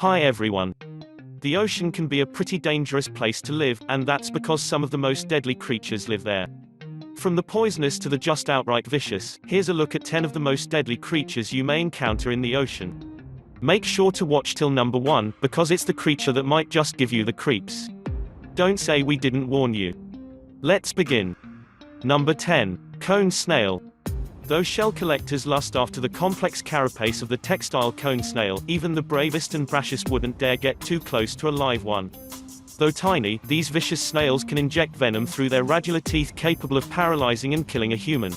Hi everyone. The ocean can be a pretty dangerous place to live, and that's because some of the most deadly creatures live there. From the poisonous to the just outright vicious, here's a look at 10 of the most deadly creatures you may encounter in the ocean. Make sure to watch till number 1, because it's the creature that might just give you the creeps. Don't say we didn't warn you. Let's begin. Number 10. Cone snail. Though shell collectors lust after the complex carapace of the textile cone snail, even the bravest and brashest wouldn't dare get too close to a live one. Though tiny, these vicious snails can inject venom through their radula teeth, capable of paralyzing and killing a human.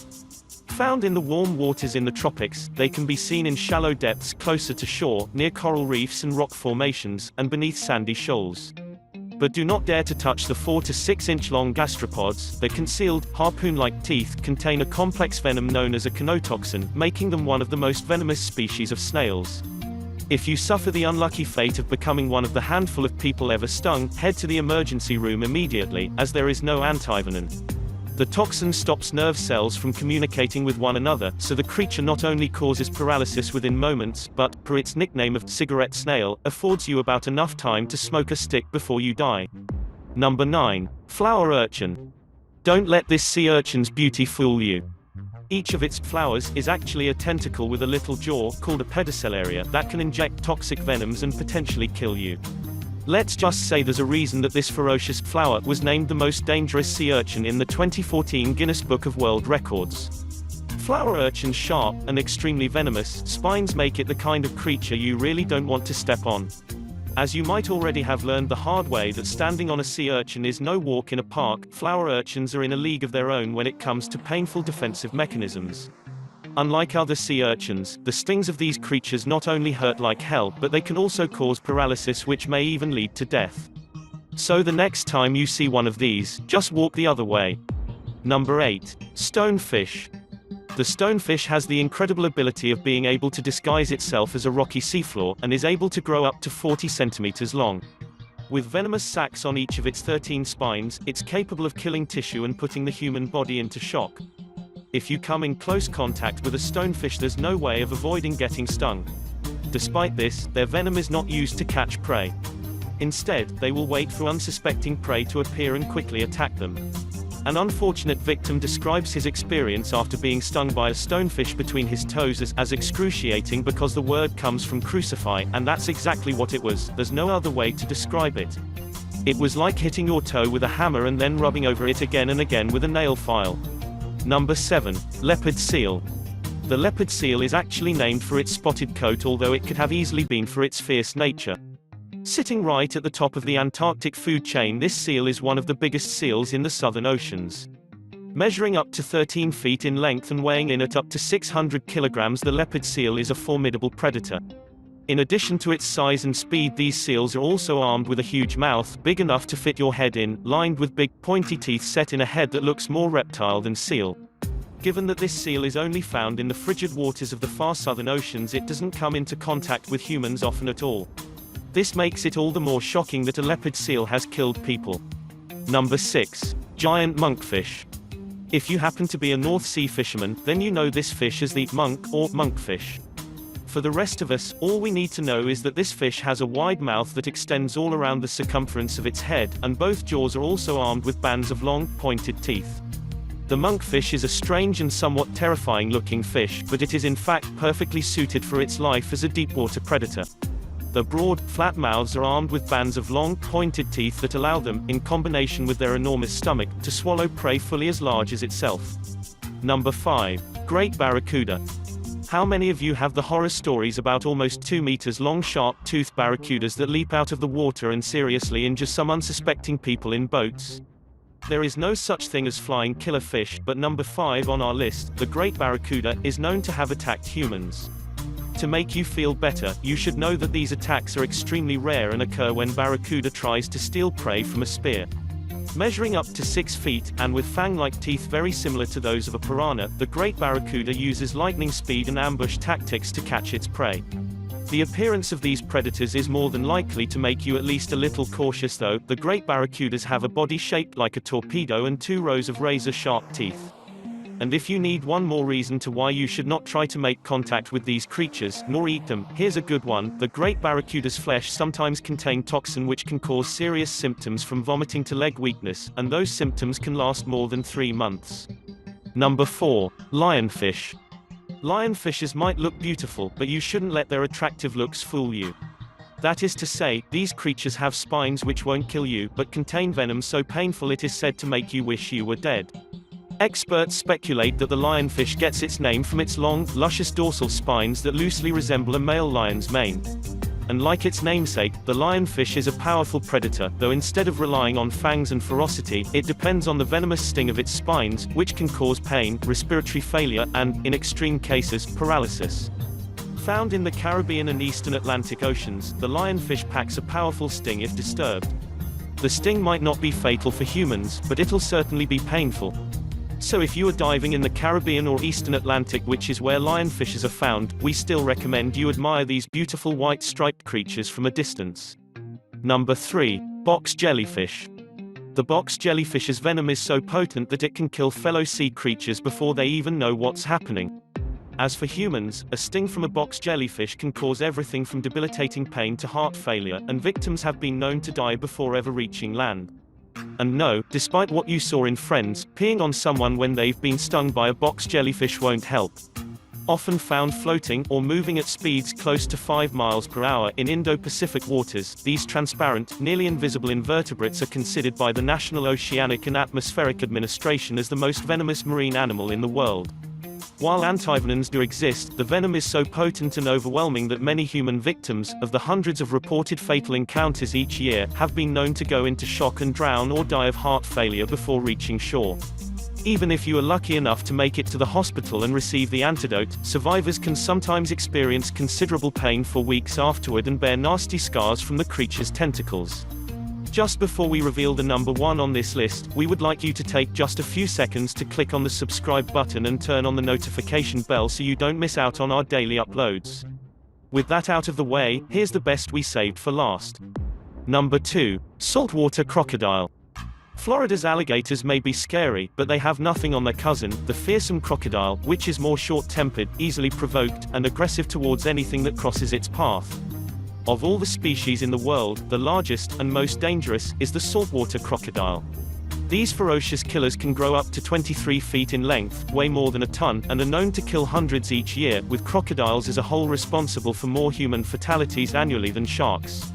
Found in the warm waters in the tropics, they can be seen in shallow depths closer to shore, near coral reefs and rock formations, and beneath sandy shoals. But do not dare to touch the 4 to 6 inch long gastropods. Their concealed, harpoon-like teeth contain a complex venom known as a chenotoxin, making them one of the most venomous species of snails. If you suffer the unlucky fate of becoming one of the handful of people ever stung, head to the emergency room immediately, as there is no antivenom. The toxin stops nerve cells from communicating with one another, so the creature not only causes paralysis within moments, but, per its nickname of cigarette snail, affords you about enough time to smoke a stick before you die. Number 9. Flower urchin. Don't let this sea urchin's beauty fool you. Each of its flowers is actually a tentacle with a little jaw, called a pedicellaria, that can inject toxic venoms and potentially kill you. Let's just say there's a reason that this ferocious flower was named the most dangerous sea urchin in the 2014 Guinness Book of World Records. Flower urchin's sharp and extremely venomous spines make it the kind of creature you really don't want to step on. As you might already have learned the hard way that standing on a sea urchin is no walk in a park, flower urchins are in a league of their own when it comes to painful defensive mechanisms. Unlike other sea urchins, the stings of these creatures not only hurt like hell, but they can also cause paralysis, which may even lead to death. So the next time you see one of these, just walk the other way. Number 8. Stonefish. The stonefish has the incredible ability of being able to disguise itself as a rocky seafloor, and is able to grow up to 40 centimeters long. With venomous sacs on each of its 13 spines, it's capable of killing tissue and putting the human body into shock. If you come in close contact with a stonefish, there's no way of avoiding getting stung. Despite this, their venom is not used to catch prey. Instead, they will wait for unsuspecting prey to appear and quickly attack them. An unfortunate victim describes his experience after being stung by a stonefish between his toes as excruciating, because the word comes from crucify, and that's exactly what it was. There's no other way to describe it. It was like hitting your toe with a hammer and then rubbing over it again and again with a nail file. Number 7. Leopard seal. The leopard seal is actually named for its spotted coat, although it could have easily been for its fierce nature. Sitting right at the top of the Antarctic food chain, this seal is one of the biggest seals in the southern oceans. Measuring up to 13 feet in length and weighing in at up to 600 kilograms, the leopard seal is a formidable predator. In addition to its size and speed, these seals are also armed with a huge mouth, big enough to fit your head in, lined with big, pointy teeth set in a head that looks more reptile than seal. Given that this seal is only found in the frigid waters of the far southern oceans, it doesn't come into contact with humans often at all. This makes it all the more shocking that a leopard seal has killed people. Number 6. Giant monkfish. If you happen to be a North Sea fisherman, then you know this fish as the monk, or monkfish. For the rest of us, all we need to know is that this fish has a wide mouth that extends all around the circumference of its head, and both jaws are also armed with bands of long, pointed teeth. The monkfish is a strange and somewhat terrifying-looking fish, but it is in fact perfectly suited for its life as a deepwater predator. The broad, flat mouths are armed with bands of long, pointed teeth that allow them, in combination with their enormous stomach, to swallow prey fully as large as itself. Number 5. Great barracuda. How many of you have the horror stories about almost 2 meters long sharp-toothed barracudas that leap out of the water and seriously injure some unsuspecting people in boats? There is no such thing as flying killer fish, but number 5 on our list, the great barracuda, is known to have attacked humans. To make you feel better, you should know that these attacks are extremely rare and occur when barracuda tries to steal prey from a spear. Measuring up to 6 feet, and with fang-like teeth very similar to those of a piranha, the great barracuda uses lightning speed and ambush tactics to catch its prey. The appearance of these predators is more than likely to make you at least a little cautious, though. The great barracudas have a body shaped like a torpedo and 2 rows of razor-sharp teeth. And if you need one more reason to why you should not try to make contact with these creatures, nor eat them, here's a good one. The great barracuda's flesh sometimes contains toxin which can cause serious symptoms from vomiting to leg weakness, and those symptoms can last more than 3 months. Number 4. Lionfish. Lionfishes might look beautiful, but you shouldn't let their attractive looks fool you. That is to say, these creatures have spines which won't kill you, but contain venom so painful it is said to make you wish you were dead. Experts speculate that the lionfish gets its name from its long, luscious dorsal spines that loosely resemble a male lion's mane. And like its namesake, the lionfish is a powerful predator, though instead of relying on fangs and ferocity, it depends on the venomous sting of its spines, which can cause pain, respiratory failure, and, in extreme cases, paralysis. Found in the Caribbean and eastern Atlantic Oceans, the lionfish packs a powerful sting if disturbed. The sting might not be fatal for humans, but it'll certainly be painful. So if you are diving in the Caribbean or eastern Atlantic, which is where lionfishes are found, we still recommend you admire these beautiful white striped creatures from a distance. Number 3. Box jellyfish. The box jellyfish's venom is so potent that it can kill fellow sea creatures before they even know what's happening. As for humans, a sting from a box jellyfish can cause everything from debilitating pain to heart failure, and victims have been known to die before ever reaching land. And no, despite what you saw in Friends, peeing on someone when they've been stung by a box jellyfish won't help. Often found floating, or moving at speeds close to 5 miles per hour in Indo-Pacific waters, these transparent, nearly invisible invertebrates are considered by the National Oceanic and Atmospheric Administration as the most venomous marine animal in the world. While antivenoms do exist, the venom is so potent and overwhelming that many human victims, of the hundreds of reported fatal encounters each year, have been known to go into shock and drown or die of heart failure before reaching shore. Even if you are lucky enough to make it to the hospital and receive the antidote, survivors can sometimes experience considerable pain for weeks afterward and bear nasty scars from the creature's tentacles. Just before we reveal the number 1 on this list, we would like you to take just a few seconds to click on the subscribe button and turn on the notification bell so you don't miss out on our daily uploads. With that out of the way, here's the best we saved for last. Number 2. Saltwater crocodile. Florida's alligators may be scary, but they have nothing on their cousin, the fearsome crocodile, which is more short-tempered, easily provoked, and aggressive towards anything that crosses its path. Of all the species in the world, the largest, and most dangerous, is the saltwater crocodile. These ferocious killers can grow up to 23 feet in length, weigh more than a ton, and are known to kill hundreds each year, with crocodiles as a whole responsible for more human fatalities annually than sharks.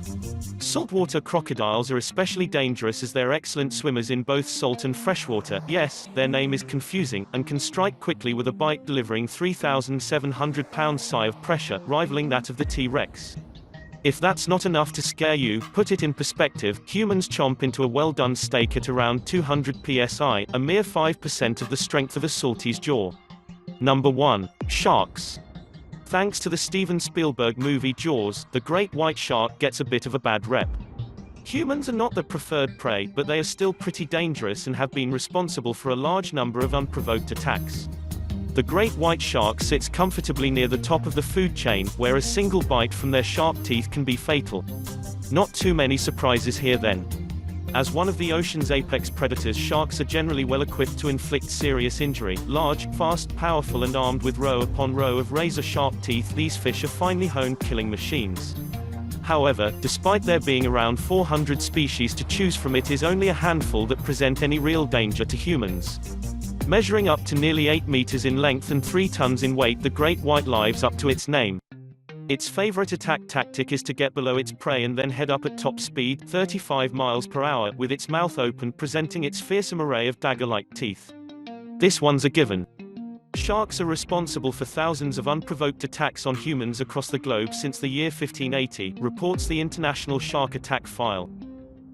Saltwater crocodiles are especially dangerous as they're excellent swimmers in both salt and freshwater. Yes, their name is confusing, and can strike quickly with a bite delivering 3,700 pounds sigh of pressure, rivaling that of the T-Rex. If that's not enough to scare you, put it in perspective, humans chomp into a well-done steak at around 200 psi, a mere 5% of the strength of a saltie's jaw. Number 1. Sharks. Thanks to the Steven Spielberg movie Jaws, the great white shark gets a bit of a bad rep. Humans are not the preferred prey, but they are still pretty dangerous and have been responsible for a large number of unprovoked attacks. The great white shark sits comfortably near the top of the food chain, where a single bite from their sharp teeth can be fatal. Not too many surprises here then. As one of the ocean's apex predators, sharks are generally well equipped to inflict serious injury. Large, fast, powerful and armed with row upon row of razor-sharp teeth, these fish are finely honed killing machines. However, despite there being around 400 species to choose from, it is only a handful that present any real danger to humans. Measuring up to nearly 8 meters in length and 3 tons in weight, the great white lives up to its name. Its favorite attack tactic is to get below its prey and then head up at top speed, 35 miles per hour, with its mouth open, presenting its fearsome array of dagger-like teeth. This one's a given. Sharks are responsible for thousands of unprovoked attacks on humans across the globe since the year 1580, reports the International Shark Attack File.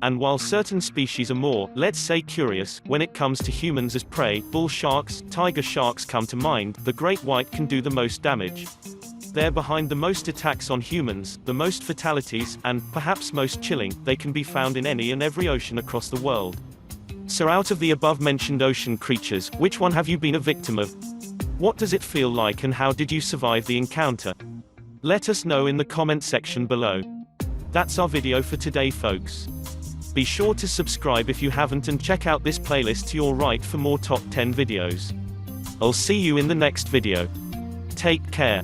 And while certain species are more, let's say, curious, when it comes to humans as prey, bull sharks, tiger sharks come to mind, the great white can do the most damage. They're behind the most attacks on humans, the most fatalities, and, perhaps most chilling, they can be found in any and every ocean across the world. So out of the above-mentioned ocean creatures, which one have you been a victim of? What does it feel like and how did you survive the encounter? Let us know in the comment section below. That's our video for today, folks. Be sure to subscribe if you haven't and check out this playlist to your right for more top 10 videos. I'll see you in the next video. Take care.